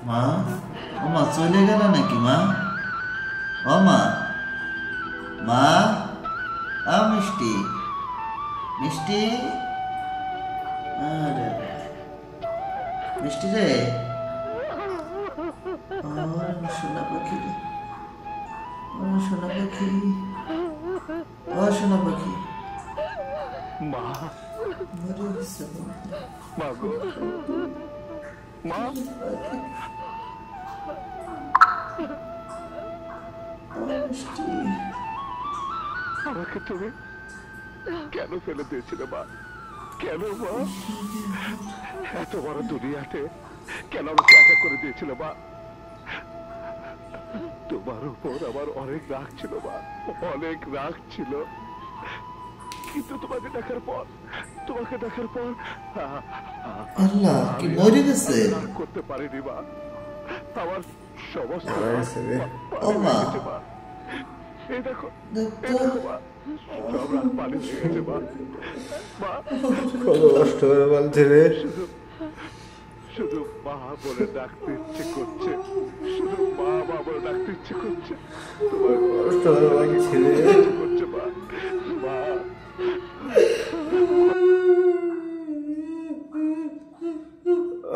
মা, ও মা চলে গেল নাকি মা? ও মা, মা, আ মিষ্টি, মিষ্টি, আরে মিষ্টি রে, সোনা পাখি রে, সোনা পাখি, সোনা পাখি, মা, মরে গেছে মা গো, মা, মিষ্টি, আমাকে তুমি কেন ফেলে দিয়েছিলে মা? কেন মা? এত বড় দুনিয়াতে কেন আমাকে একা করে দিয়েছিল মা? তোমার উপর আমার অনেক রাগ ছিল মা, অনেক রাগ ছিল। কিন্তু তোমাকে দেখার পর আল্লাহ কি মরে গেছে? রাগ করতে পারিনি মা। আমার সমস্ত ও মা, এই দেখো দেখতো মা, সব রাগ পানি হয়ে গেছে মা। মা কত কষ্ট করে বলছে রে। শুধু মা বলে ডাকতে ইচ্ছে করছে, শুধু মা বলে ডাকতে ইচ্ছে করছে। তোমার কষ্ট করে বলছে রে। ইচ্ছে করছে মা, মা।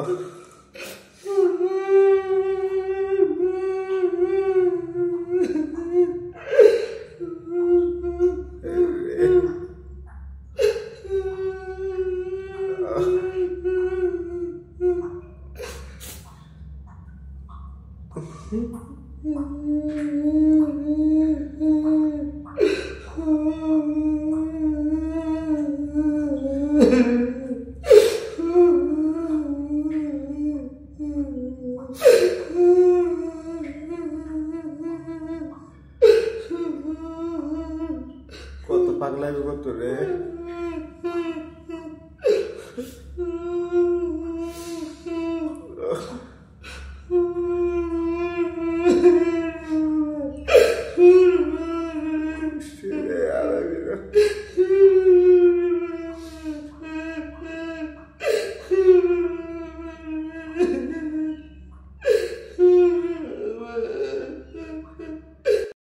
Oh